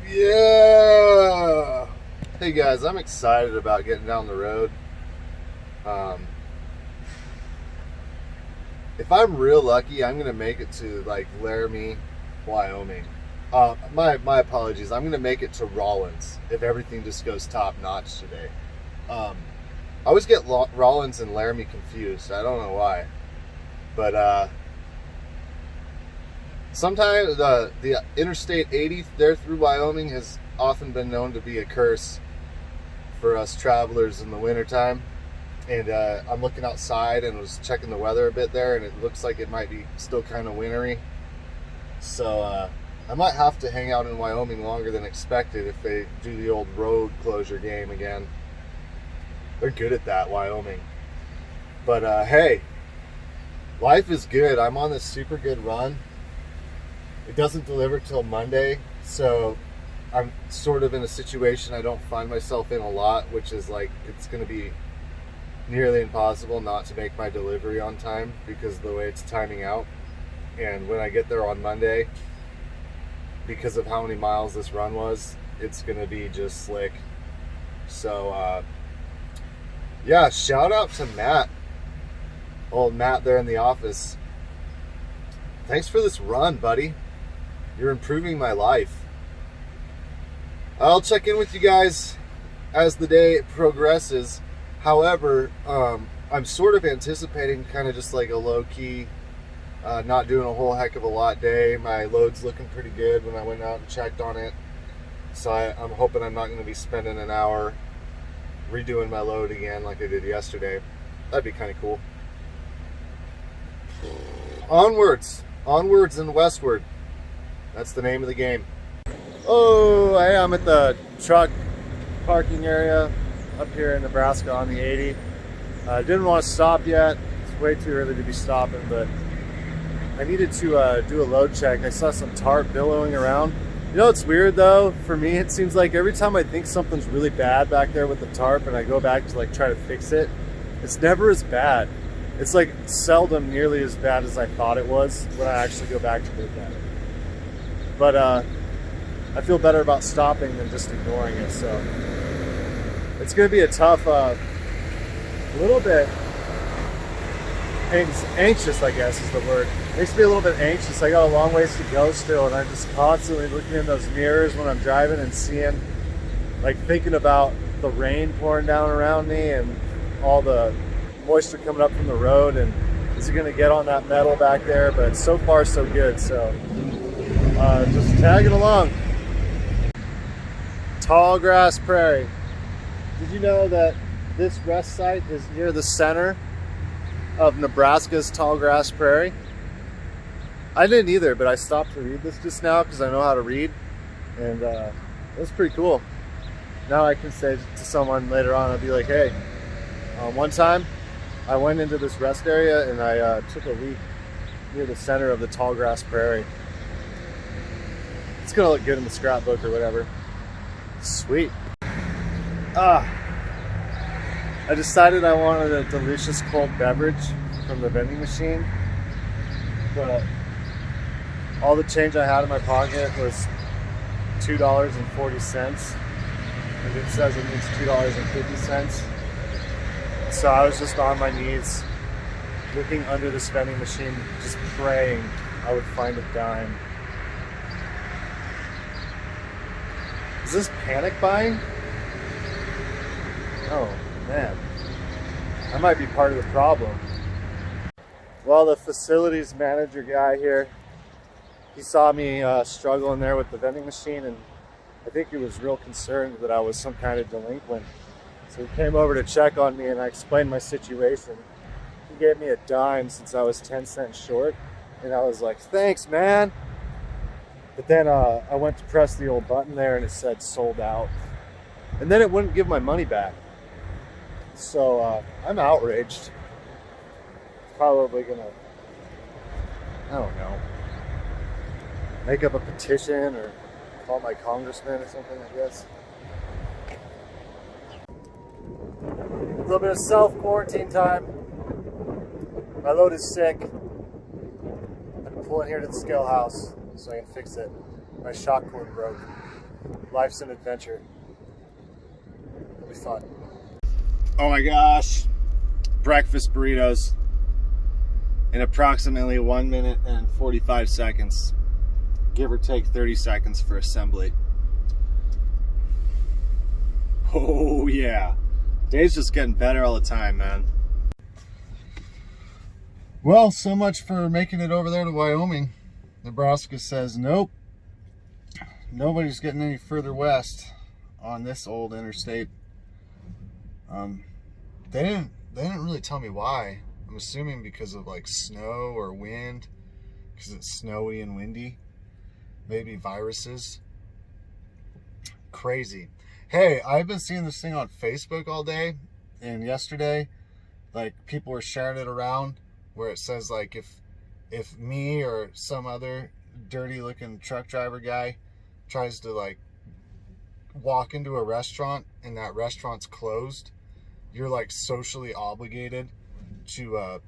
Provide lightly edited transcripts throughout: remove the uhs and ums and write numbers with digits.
Yeah! Hey guys, I'm excited about getting down the road. If I'm real lucky, I'm gonna make it to like Laramie, Wyoming. My apologies. I'm gonna make it to Rawlins if everything just goes top notch today. I always get Rawlins and Laramie confused. I don't know why, but sometimes the Interstate 80 there through Wyoming has often been known to be a curse for us travelers in the wintertime. And I'm looking outside and was checking the weather a bit there, and it looks like it might be still kind of wintry. So I might have to hang out in Wyoming longer than expected if they do the old road closure game again. They're good at that, Wyoming. But hey, life is good. I'm on this super good run. It doesn't deliver till Monday, so I'm sort of in a situation I don't find myself in a lot, which is like it's going to be nearly impossible not to make my delivery on time because of the way it's timing out. And when I get there on Monday, because of how many miles this run was, it's going to be just slick. So yeah, shout out to Matt, old Matt there in the office. Thanks for this run, buddy. You're improving my life. I'll check in with you guys as the day progresses. However, I'm sort of anticipating kind of just like a low-key, not doing a whole heck of a lot day. My load's looking pretty good when I went out and checked on it. So I'm hoping I'm not going to be spending an hour redoing my load again like I did yesterday. That'd be kind of cool. Onwards and westward. That's the name of the game. Oh, hey, I'm at the truck parking area up here in Nebraska on the 80. I didn't want to stop yet. It's way too early to be stopping, but I needed to do a load check. I saw some tarp billowing around. You know what's weird though? For me, it seems like every time I think something's really bad back there with the tarp and I go back to like try to fix it, it's never as bad. It's like seldom nearly as bad as I thought it was when I actually go back to look at it. But I feel better about stopping than just ignoring it, so it's going to be a tough, little bit anxious, I guess is the word. Makes me a little bit anxious. I got a long ways to go still, and I'm just constantly looking in those mirrors when I'm driving and seeing, like thinking about the rain pouring down around me and all the moisture coming up from the road, and is it going to get on that metal back there? But so far so good, so just tagging along. Tall grass prairie. Did you know that this rest site is near the center of Nebraska's tall grass prairie? I didn't either, but I stopped to read this just now because I know how to read, and it was pretty cool. Now I can say to someone later on, I'll be like, hey, one time I went into this rest area and I took a leak near the center of the tall grass prairie. It's gonna look good in the scrapbook or whatever. Sweet. I decided I wanted a delicious cold beverage from the vending machine, but all the change I had in my pocket was $2.40, and it says it needs $2.50. So I was just on my knees, looking under this vending machine, just praying I would find a dime. Is this panic buying? Oh man, I might be part of the problem. Well, the facilities manager guy here, he saw me struggling there with the vending machine, and I think he was real concerned that I was some kind of delinquent. So he came over to check on me, and I explained my situation. He gave me a dime since I was 10 cents short, and I was like, thanks, man. But then I went to press the old button there and it said sold out. And then it wouldn't give my money back. So I'm outraged. Probably gonna, I don't know, make up a petition or call my congressman or something, I guess. A little bit of self-quarantine time. My load is sick. I'm pulling here to the scale house so I can fix it. My shock cord broke. Life's an adventure. It'll be fun. Oh my gosh. Breakfast burritos in approximately 1 minute and 45 seconds. Give or take 30 seconds for assembly. Oh yeah. Day's just getting better all the time, man. Well, so much for making it over there to Wyoming. Nebraska says nope. Nobody's getting any further west on this old interstate. They didn't really tell me why. I'm assuming because of like snow or wind, because it's snowy and windy. Maybe viruses. Crazy. Hey, I've been seeing this thing on Facebook all day, and yesterday, like, people were sharing it around where it says, like, if me or some other dirty looking truck driver guy tries to, like, walk into a restaurant and that restaurant's closed, you're, like, socially obligated to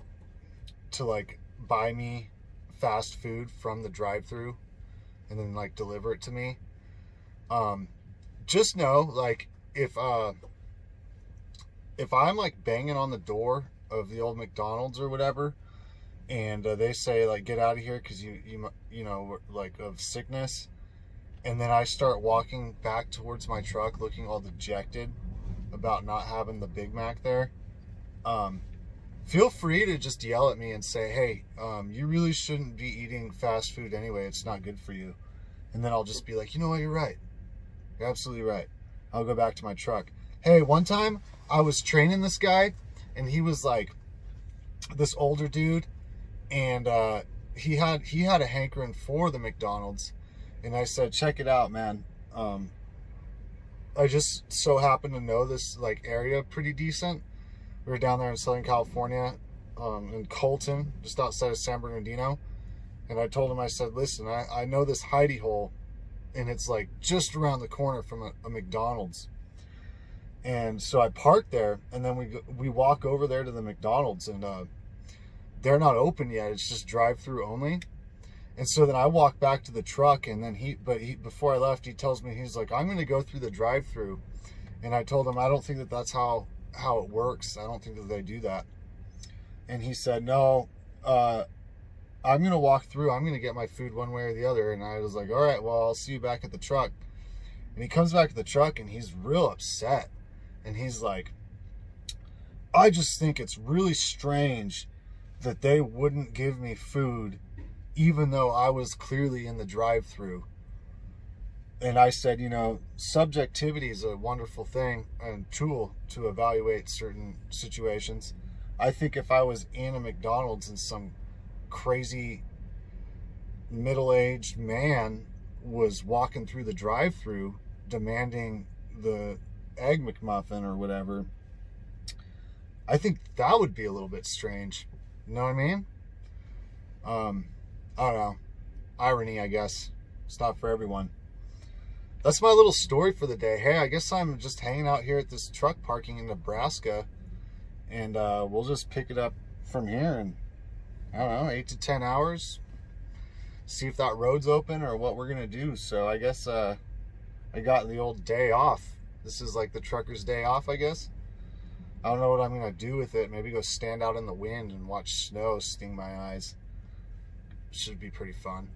like buy me fast food from the drive-thru and then, like, deliver it to me. Just know, like, if I'm like banging on the door of the old McDonald's or whatever, and they say, like, get out of here because you know, like, of sickness, and then I start walking back towards my truck looking all dejected about not having the Big Mac there, feel free to just yell at me and say, hey, you really shouldn't be eating fast food anyway, it's not good for you. And then I'll just be like, you know what, you're right. You're absolutely right. I'll go back to my truck. Hey, one time I was training this guy, and he was like this older dude, and he had a hankering for the McDonald's, and I said, check it out, man. I just so happen to know this like area pretty decent. We were down there in Southern California, in Colton, just outside of San Bernardino, and I told him, I said, listen, I know this hidey hole, and it's like just around the corner from a McDonald's. And so I parked there, and then we walk over there to the McDonald's, and they're not open yet. It's just drive-through only. And so then I walk back to the truck, and then before I left, he tells me, he's like, I'm going to go through the drive-through. And I told him, I don't think that's how it works. I don't think that they do that. And he said, no, I'm going to walk through. I'm going to get my food one way or the other. And I was like, all right, well, I'll see you back at the truck. And he comes back to the truck, and he's real upset. And he's like, I just think it's really strange that they wouldn't give me food even though I was clearly in the drive-thru. And I said, you know, subjectivity is a wonderful thing and tool to evaluate certain situations. I think if I was in a McDonald's and some crazy middle-aged man was walking through the drive-thru demanding the Egg McMuffin or whatever, I think that would be a little bit strange. You know what I mean? I don't know. Irony, I guess. It's not for everyone. That's my little story for the day. Hey, I guess I'm just hanging out here at this truck parking in Nebraska, and we'll just pick it up from here in, I don't know, 8 to 10 hours. See if that road's open or what we're going to do. So I guess I got the old day off. This is like the trucker's day off, I guess. I don't know what I'm going to do with it. Maybe go stand out in the wind and watch snow sting my eyes. Should be pretty fun.